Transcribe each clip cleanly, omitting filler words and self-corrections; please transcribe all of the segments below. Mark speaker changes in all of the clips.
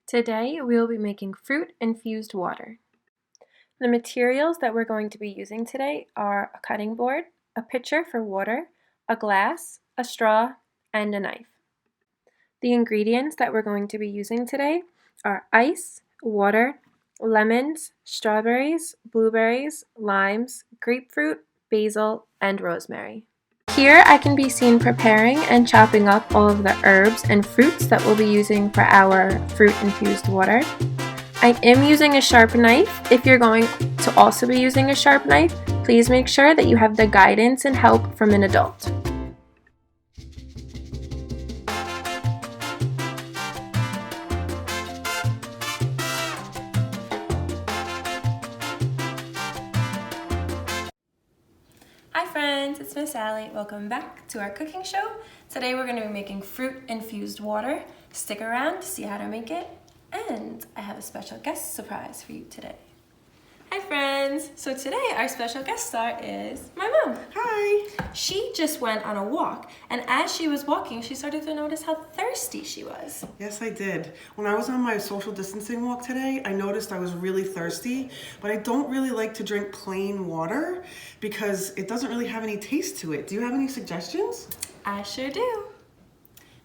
Speaker 1: Today we will be making fruit-infused water. The materials that we're going to be using today are a cutting board, a pitcher for water, a glass, a straw, and a knife. The ingredients that we're going to be using today are ice, water, lemons, strawberries, blueberries, limes, grapefruit, basil, and rosemary. Here I can be seen preparing and chopping up all of the herbs and fruits that we'll be using for our fruit-infused water. I am using a sharp knife. If you're going to also be using a sharp knife, please make sure that you have the guidance and help from an adult. Hi friends, it's Miss Sally. Welcome back to our cooking show. Today we're going to be making fruit-infused water. Stick around to see how to make it. And I have a special guest surprise for you today. Hi friends! So today our special guest star is my mom.
Speaker 2: Hi!
Speaker 1: She just went on a walk, and as she was walking, she started to notice how thirsty she was.
Speaker 2: Yes, I did. When I was on my social distancing walk today, I noticed I was really thirsty, but I don't really like to drink plain water because it doesn't really have any taste to it. Do you have any suggestions?
Speaker 1: I sure do.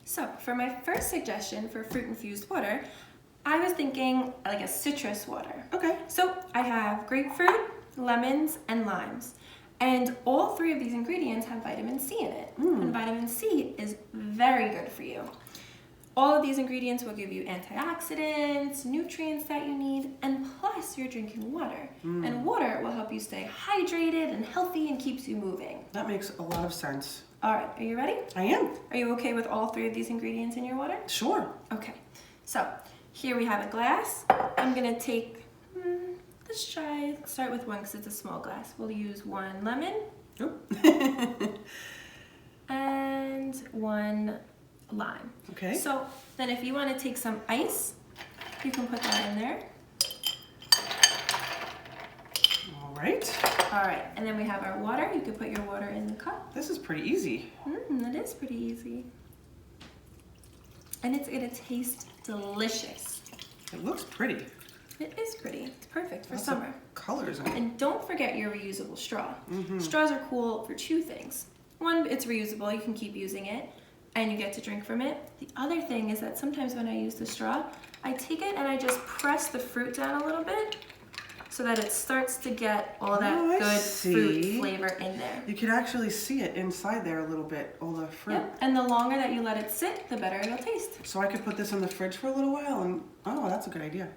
Speaker 1: So for my first suggestion for fruit-infused water, I was thinking like a citrus water.
Speaker 2: Okay.
Speaker 1: So I have grapefruit, lemons, and limes. And all three of these ingredients have vitamin C in it. And vitamin C is very good for you. All of these ingredients will give you antioxidants, nutrients that you need, and plus you're drinking water. And water will help you stay hydrated and healthy and keeps you moving.
Speaker 2: That makes a lot of sense.
Speaker 1: All right, are you ready?
Speaker 2: I am.
Speaker 1: Are you okay with all three of these ingredients in your water?
Speaker 2: Sure.
Speaker 1: Okay, so here we have a glass. I'm gonna take, let's start with one because it's a small glass. We'll use one lemon. And one lime.
Speaker 2: Okay.
Speaker 1: So then if you want to take some ice, you can put that in there.
Speaker 2: All right.
Speaker 1: All right, and then we have our water. You can put your water in the cup.
Speaker 2: This is pretty easy.
Speaker 1: It is pretty easy. And it's gonna taste delicious.
Speaker 2: It looks pretty.
Speaker 1: It is pretty. It's perfect for
Speaker 2: Lots
Speaker 1: summer.
Speaker 2: of colors in it.
Speaker 1: And don't forget your reusable straw. Straws are cool for two things. One, it's reusable, you can keep using it, and you get to drink from it. The other thing is that sometimes when I use the straw, I take it and I just press the fruit down a little bit so that it starts to get all that good fruit flavor in there.
Speaker 2: You can actually see it inside there a little bit, all the fruit.
Speaker 1: Yep. And the longer that you let it sit, the better it'll taste.
Speaker 2: So I could put this in the fridge for a little while and, oh, that's a good idea.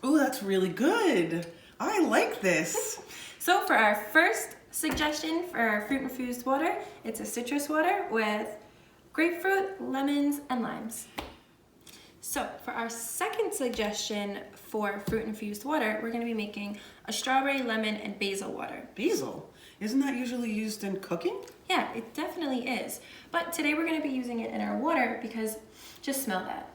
Speaker 2: Oh, that's really good. I like this.
Speaker 1: So for our first suggestion for our fruit-infused water, it's a citrus water with grapefruit, lemons, and limes. So for our second suggestion for fruit-infused water, we're going to be making a strawberry, lemon, and basil water.
Speaker 2: Basil? Isn't that usually used in cooking?
Speaker 1: Yeah, it definitely is. But today we're going to be using it in our water because just smell that.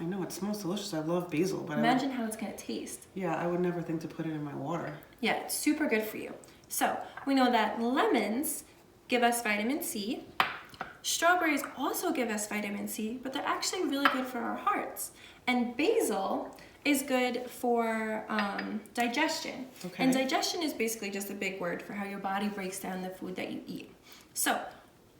Speaker 2: I know, it smells delicious. I love basil, but
Speaker 1: imagine how it's going to taste.
Speaker 2: Yeah, I would never think to put it in my water.
Speaker 1: Yeah, it's super good for you. So we know that lemons give us vitamin C. Strawberries also give us vitamin C, but they're actually really good for our hearts. And basil is good for digestion.
Speaker 2: Okay.
Speaker 1: And digestion is basically just a big word for how your body breaks down the food that you eat. So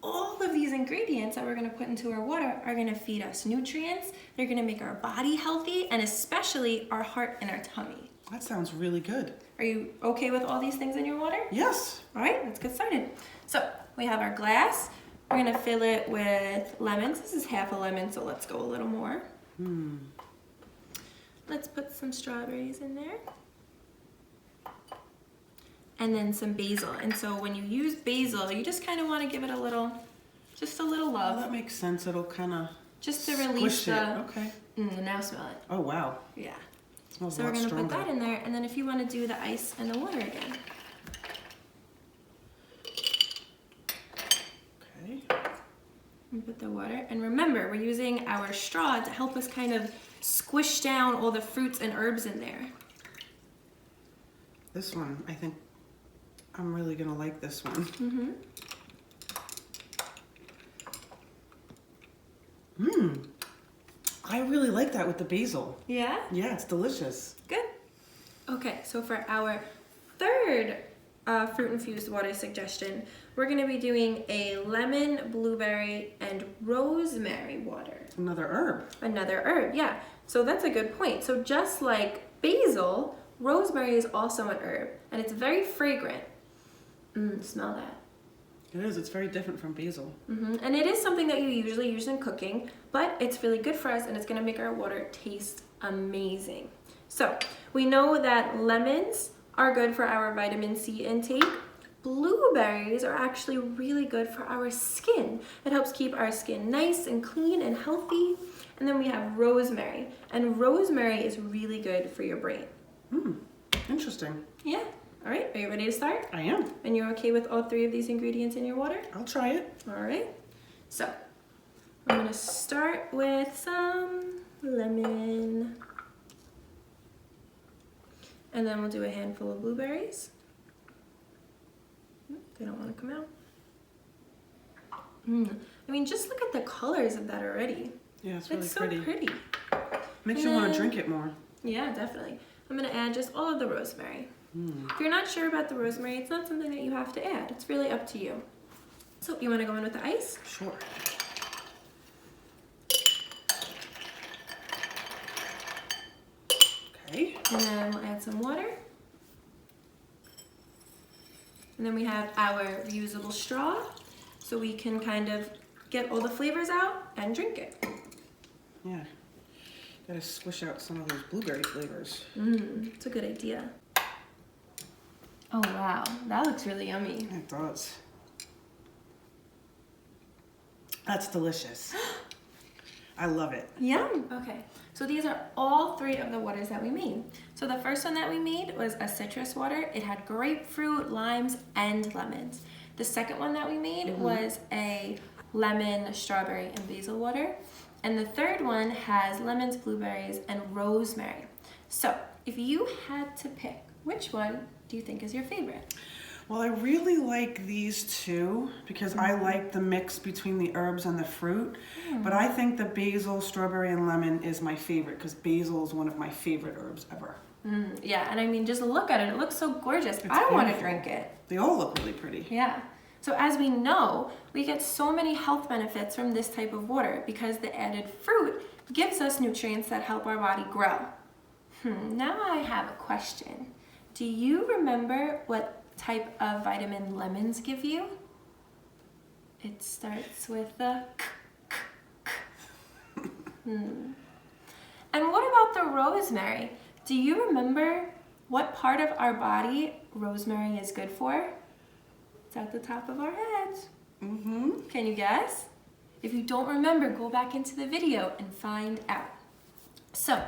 Speaker 1: all of these ingredients that we're going to put into our water are going to feed us nutrients. They're going to make our body healthy, and especially our heart and our tummy.
Speaker 2: That sounds really good.
Speaker 1: Are you okay with all these things in your water?
Speaker 2: Yes.
Speaker 1: All right, let's get started. So we have our glass. We're gonna fill it with lemons. This is half a lemon, so let's go a little more. Let's put some strawberries in there. And then some basil. And so when you use basil, you just kind of want to give it a little, just a little love.
Speaker 2: Oh, that makes sense. It'll kind of
Speaker 1: just to release the,
Speaker 2: okay.
Speaker 1: Now smell it.
Speaker 2: Oh, wow.
Speaker 1: Yeah.
Speaker 2: It smells
Speaker 1: So
Speaker 2: a
Speaker 1: we're
Speaker 2: lot
Speaker 1: gonna
Speaker 2: stronger.
Speaker 1: put that in there, and then if you want to do the ice and the water again.
Speaker 2: Okay.
Speaker 1: And put the water, and remember, we're using our straw to help us kind of squish down all the fruits and herbs in there.
Speaker 2: This one, I think I'm really gonna like this one. I really like that with the basil.
Speaker 1: Yeah?
Speaker 2: Yeah, it's delicious.
Speaker 1: Good. Okay, so for our third fruit infused water suggestion, we're going to be doing a lemon, blueberry, and rosemary water.
Speaker 2: Another herb.
Speaker 1: Another herb, yeah. So that's a good point. So just like basil, rosemary is also an herb, and it's very fragrant. Smell that.
Speaker 2: It is. It's very different from basil.
Speaker 1: And it is something that you usually use in cooking, but it's really good for us, and it's going to make our water taste amazing. So we know that lemons are good for our vitamin C intake. Blueberries are actually really good for our skin. It helps keep our skin nice and clean and healthy. And then we have rosemary, and rosemary is really good for your brain.
Speaker 2: Interesting.
Speaker 1: Yeah. All right, are you ready to start?
Speaker 2: I am.
Speaker 1: And you're okay with all three of these ingredients in your water?
Speaker 2: I'll try it.
Speaker 1: All right. So I'm gonna start with some lemon. And then we'll do a handful of blueberries. They don't want to come out. I mean, just look at the colors of that already.
Speaker 2: Yeah, it's really
Speaker 1: It's so
Speaker 2: pretty.
Speaker 1: pretty.
Speaker 2: Makes you want to drink it more.
Speaker 1: Yeah, definitely. I'm gonna add just all of the rosemary. If you're not sure about the rosemary, it's not something that you have to add. It's really up to you. So you want to go in with the ice?
Speaker 2: Sure. Okay.
Speaker 1: And then we'll add some water. And then we have our reusable straw, so we can kind of get all the flavors out and drink it.
Speaker 2: Yeah. Gotta squish out some of those blueberry flavors.
Speaker 1: It's a good idea. Oh wow, that looks really yummy.
Speaker 2: It does. That's delicious. I love it.
Speaker 1: Yum. Okay, so these are all three of the waters that we made. So the first one that we made was a citrus water. It had grapefruit, limes, and lemons. The second one that we made was a lemon, strawberry, and basil water. And the third one has lemons, blueberries, and rosemary. So if you had to pick, which one do you think is your favorite?
Speaker 2: Well, I really like these two because I like the mix between the herbs and the fruit. But I think the basil, strawberry, and lemon is my favorite because basil is one of my favorite herbs ever.
Speaker 1: Yeah, and I mean, just look at it. It looks so gorgeous.
Speaker 2: It's
Speaker 1: I want to
Speaker 2: beautiful.
Speaker 1: drink it.
Speaker 2: They all look really pretty.
Speaker 1: Yeah. So as we know, we get so many health benefits from this type of water because the added fruit gives us nutrients that help our body grow. Now I have a question. Do you remember what type of vitamin lemons give you? It starts with the And what about the rosemary? Do you remember what part of our body rosemary is good for? It's at the top of our heads. Can you guess? If you don't remember, go back into the video and find out. So,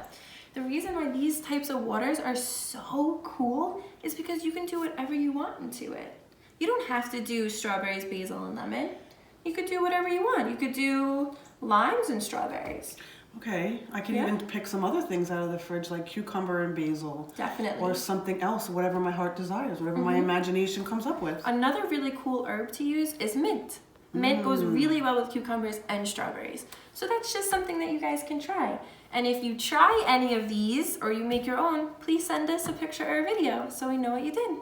Speaker 1: the reason why these types of waters are so cool is because you can do whatever you want into it. You don't have to do strawberries, basil, and lemon. You could do whatever you want. You could do limes and strawberries.
Speaker 2: Okay, I can even pick some other things out of the fridge like cucumber and basil.
Speaker 1: Definitely.
Speaker 2: Or something else, whatever my heart desires, whatever my imagination comes up with.
Speaker 1: Another really cool herb to use is mint. Mint goes really well with cucumbers and strawberries. So that's just something that you guys can try. And if you try any of these or you make your own, please send us a picture or a video so we know what you did.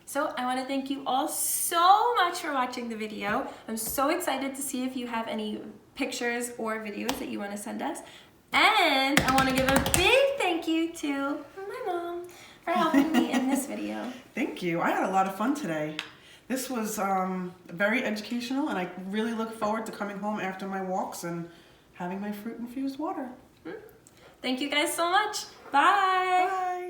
Speaker 1: So I want to thank you all so much for watching the video. I'm so excited to see if you have any pictures or videos that you want to send us. And I want to give a big thank you to my mom for helping me in this video.
Speaker 2: Thank you. I had a lot of fun today. This was very educational, and I really look forward to coming home after my walks and having my fruit-infused water.
Speaker 1: Thank you guys so much. Bye.
Speaker 2: Bye.